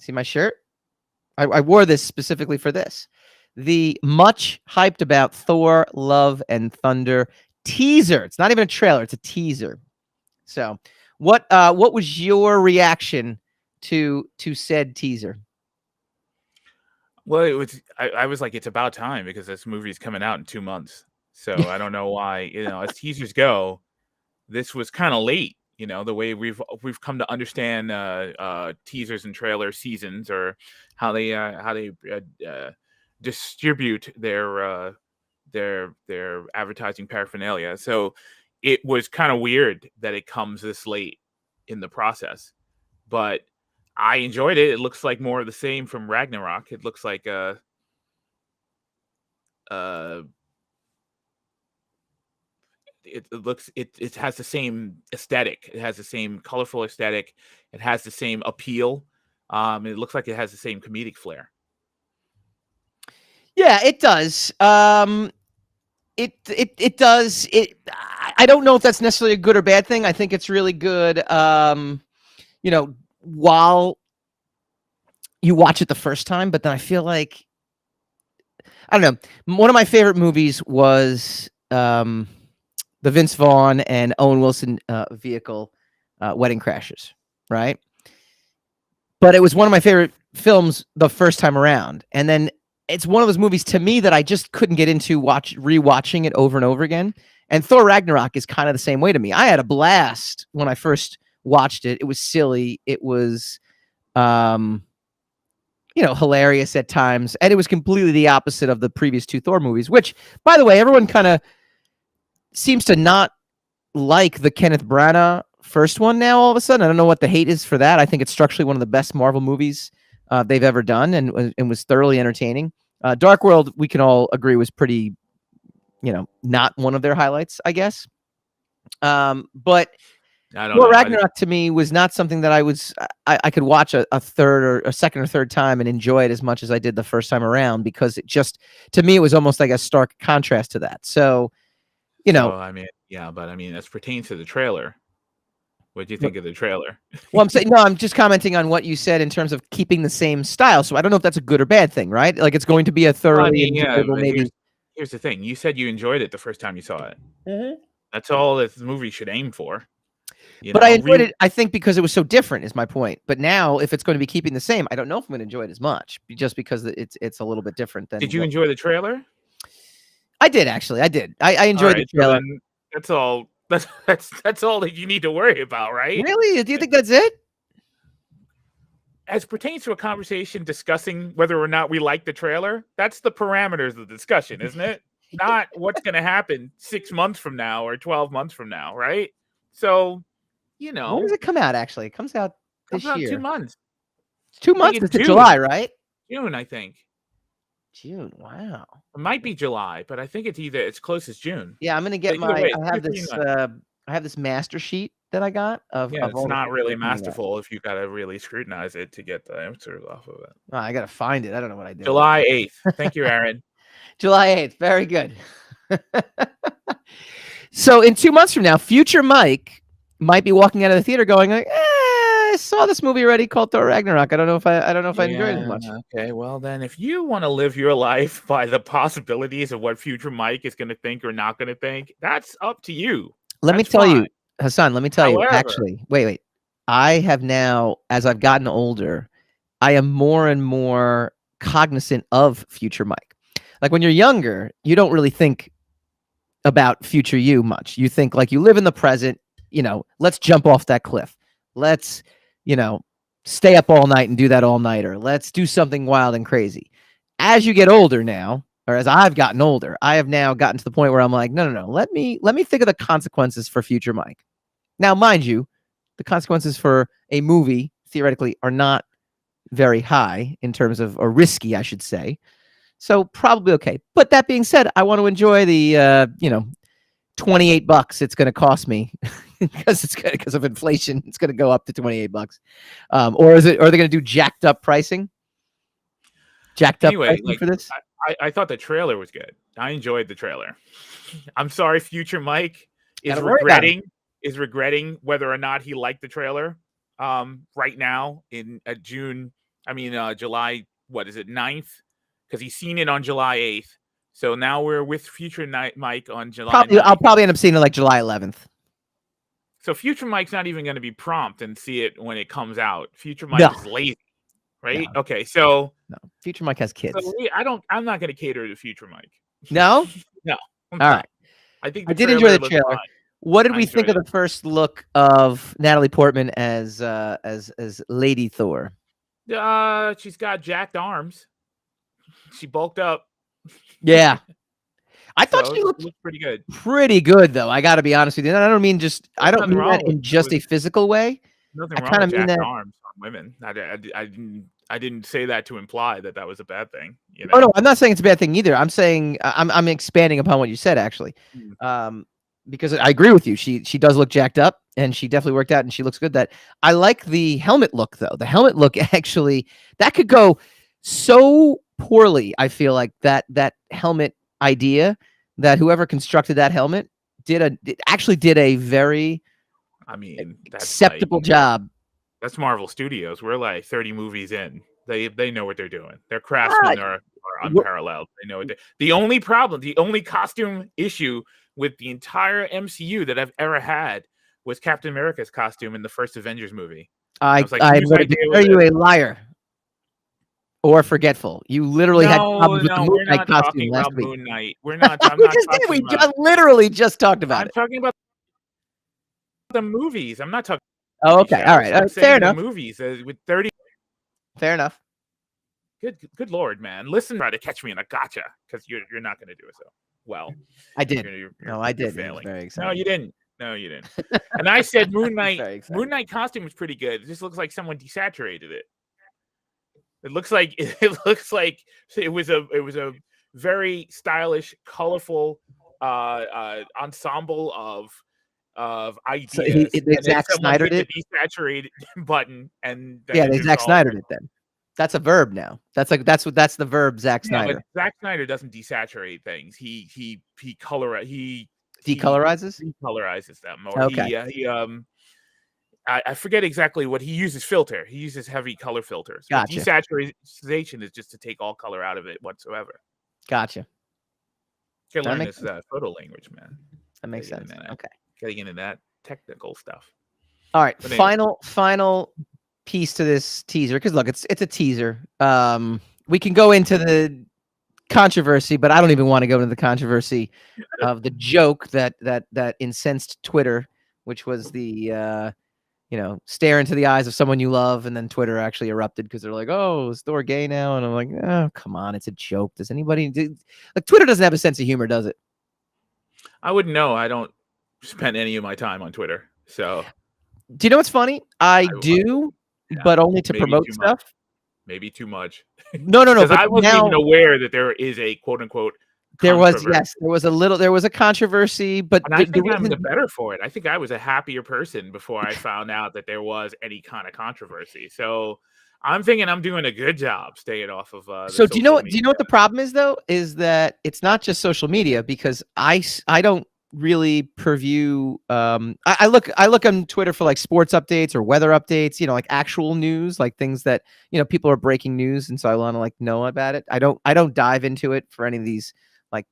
See my shirt? I wore this specifically for this. The much hyped about Thor Love and Thunder teaser. It's not even a trailer, it's a teaser. So, what was your reaction to said teaser? Well, it was. I was like, it's about time because this movie's coming out in 2 months. So I don't know why. As teasers go, this was kind of late. The way we've come to understand teasers and trailer seasons, or how they distribute their advertising paraphernalia. So it was kind of weird that it comes this late in the process, but I enjoyed it. It looks like more of the same from Ragnarok. It looks like it has the same aesthetic. It has the same colorful aesthetic. It has the same appeal. It looks like it has the same comedic flair. Yeah, it does. It does. I don't know if that's necessarily a good or bad thing. I think it's really good. While you watch it the first time, but then I feel like, I don't know. One of my favorite movies was the Vince Vaughn and Owen Wilson vehicle, Wedding Crashers, right? But it was one of my favorite films the first time around, and then it's one of those movies to me that I just couldn't get into rewatching it over and over again. And Thor Ragnarok is kind of the same way to me. I had a blast when I first watched it. It was silly. It was, hilarious at times. And it was completely the opposite of the previous two Thor movies, which, by the way, everyone kind of seems to not like the Kenneth Branagh first one now all of a sudden. I don't know what the hate is for that. I think it's structurally one of the best Marvel movies they've ever done, and was thoroughly entertaining. Dark World, we can all agree, was pretty, not one of their highlights, I guess. But Ragnarok to me was not something that I could watch a third or a second or third time and enjoy it as much as I did the first time around, because it just, to me, it was almost like a stark contrast to that. So, as pertains to the trailer, what do you think of the trailer? Well, I'm just commenting on what you said in terms of keeping the same style. So I don't know if that's a good or bad thing, right? Like, it's going to be a thoroughly enjoyable, maybe. Here's the thing. You said you enjoyed it the first time you saw it. Mm-hmm. That's all this movie should aim for. I enjoyed it, I think, because it was so different, is my point. But now, if it's going to be keeping the same, I don't know if I'm going to enjoy it as much, just because it's a little bit different than. Did you enjoy the trailer? I did, actually. I did. I enjoyed the trailer. So that's all. That's all that you need to worry about, right? Really? Do you think that's it? As pertains to a conversation discussing whether or not we like the trailer, that's the parameters of the discussion, isn't it? Not what's going to happen 6 months from now or 12 months from now, right? So, when does it come out? Actually, it comes out this year. 2 months. It's 2 months. It's July, right? June, I think. June. Wow. It might be July, but I think it's close as June. Yeah, I'm gonna get I have this master sheet that I got of. Yeah, it's not really masterful if you gotta really scrutinize it to get the answers off of it. Oh, I gotta find it. I don't know what I did. July 8th. Thank you, Aaron. July 8th. Very good. So in 2 months from now, future Mike might be walking out of the theater going like, I saw this movie already called Thor Ragnarok. I don't know if I enjoyed it as much. Okay, well then, if you want to live your life by the possibilities of what future Mike is going to think or not going to think, that's up to you. Let me tell you, Hassan. Let me tell you. Actually, wait. I have now, as I've gotten older, I am more and more cognizant of future Mike. Like, when you're younger, you don't really think about future you much. You think like you live in the present. Let's jump off that cliff. Let's, stay up all night and do that all-nighter. Let's do something wild and crazy. As you get older now, or as I've gotten older, I have now gotten to the point where I'm like, no. Let me think of the consequences for future Mike. Now, mind you, the consequences for a movie theoretically are not very high in terms of, or risky, I should say. So probably okay. But that being said, I want to enjoy the, $28 it's going to cost me because of inflation. It's going to go up to $28. Or are they going to do jacked up pricing? Pricing for this? I thought the trailer was good. I enjoyed the trailer. I'm sorry, future Mike is regretting whether or not he liked the trailer right now in June I mean, July, what is it, 9th? Because he's seen it on July 8th. So now we're with Future Mike on July I'll 9th. probably end up seeing it like July 11th. So Future Mike's not even going to be prompt and see it when it comes out. Future Mike is lazy, right? No. Okay, so no, Future Mike has kids. So I'm not going to cater to Future Mike. No, no. All right. I think I did enjoy the trailer. fine. What did we think of the first look of Natalie Portman as Lady Thor? She's got jacked arms. She bulked up. Yeah. I thought she looked pretty good. Pretty good, though. I got to be honest with you. And I don't mean I don't mean that in just a physical way. Nothing wrong with jacked arms on women. I didn't say that to imply that was a bad thing. You know? Oh no, I'm not saying it's a bad thing either. I'm saying I'm expanding upon what you said actually, because I agree with you. She does look jacked up, and she definitely worked out, and she looks good. That I like the helmet look though. The helmet look actually that could go so poorly. I feel like that helmet idea that whoever constructed that helmet did a very acceptable job. That's Marvel Studios. We're like 30 movies in. They know what they're doing. Their craftsmen are unparalleled. They know it. The only costume issue with the entire MCU that I've ever had was Captain America's costume in the first Avengers movie. I'm going to declare you a liar or forgetful. You literally had problems with the Moon Knight costume last week. Moon Knight. We're not. We literally just talked about it. I'm talking about the movies. I'm not talking. Oh, okay. All right. Fair enough. Movies with 30. Fair enough. Good Lord, man! Listen, try to catch me in a gotcha because you're not going to do it so well. I did. I did. Failing. Very exciting. No, you didn't. And I said Moon Knight. Moon Knight costume was pretty good. It just looks like someone desaturated it. It looks like it was a very stylish, colorful ensemble of ideas. So they Zack Snydered it. The desaturated button and they Zack Snydered it. Then that's a verb now. That's the verb Zack Snyder. But Zack Snyder doesn't desaturate things. He decolorizes them. Or okay. I forget exactly what he uses. Filter. He uses heavy color filters. Gotcha. Desaturation is just to take all color out of it whatsoever. Gotcha. You can learn this photo language, man. That makes sense. Okay. Getting into that technical stuff. All right. Final piece to this teaser, because look, it's a teaser. We can go into the controversy, but I don't even want to go into the controversy of the joke that incensed Twitter, which was the stare into the eyes of someone you love, and then Twitter actually erupted because they're like, "Oh, is Thor gay now?" And I'm like, "Oh, come on, it's a joke. Does anybody like Twitter doesn't have a sense of humor, does it?" I wouldn't know. I don't spend any of my time on Twitter. So, do you know what's funny? I do, but only to promote stuff. Maybe too much. No. Because I wasn't even aware that there is a quote unquote. There was a controversy, but I think I'm the better for it. I think I was a happier person before I found out that there was any kind of controversy. So I'm thinking I'm doing a good job staying off of. So do you know what the problem is though? Is that it's not just social media, because I don't really purview. I look on Twitter for like sports updates or weather updates. Like actual news, like things that people are breaking news, and so I want to like know about it. I don't dive into it for any of these like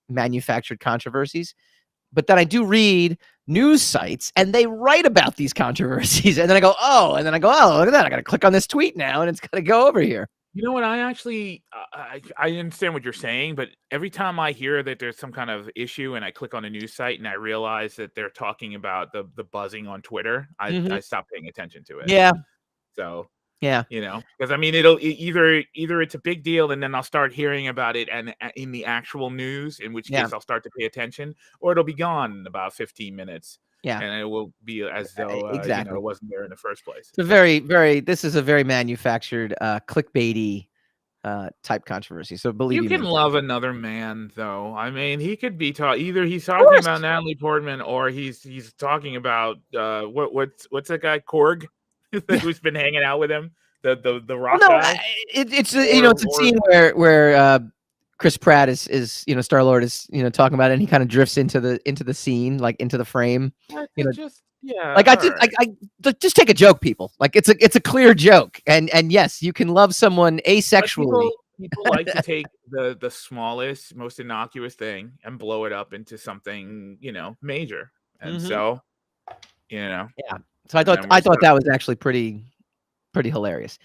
manufactured controversies, but then I do read news sites and they write about these controversies, and then I go, oh, look at that, I gotta click on this tweet now and it's gotta go over here. You know what? I actually I understand what you're saying, but every time I hear that there's some kind of issue and I click on a news site and I realize that they're talking about the buzzing on Twitter, I stop paying attention to it. Yeah. So yeah, because I mean, it'll either it's a big deal and then I'll start hearing about it and in the actual news, in which case I'll start to pay attention, or it'll be gone in about 15 minutes. Yeah, and it will be as though it wasn't there in the first place. It's a very this is a very manufactured, clickbaity type controversy. So believe you can love another man, though. I mean, he could be either he's talking about Natalie Portman, or he's talking about what's that guy Korg who's been hanging out with him, the rock guy. It's a scene where Chris Pratt is Star-Lord is talking about it, and he kind of drifts into the scene, like into the frame. Yeah, Like, alright. just take a joke, people. Like, it's a clear joke, and yes, you can love someone But asexually. people like to take the smallest, most innocuous thing and blow it up into something, major, and Mhm. so, you know, Yeah. So and then we're I thought stuck. that was actually pretty hilarious.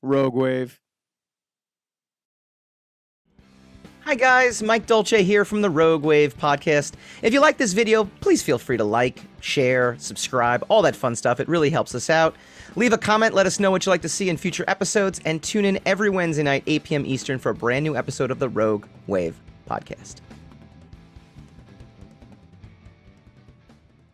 Rogue Wave. Hi guys, Mike Dolce here from the Rogue Wave podcast. If you like this video, please feel free to like, share, subscribe, all that fun stuff. It really helps us out. Leave a comment, let us know what you'd like to see in future episodes, and tune in every Wednesday night, 8 p.m. Eastern, for a brand new episode of the Rogue Wave podcast.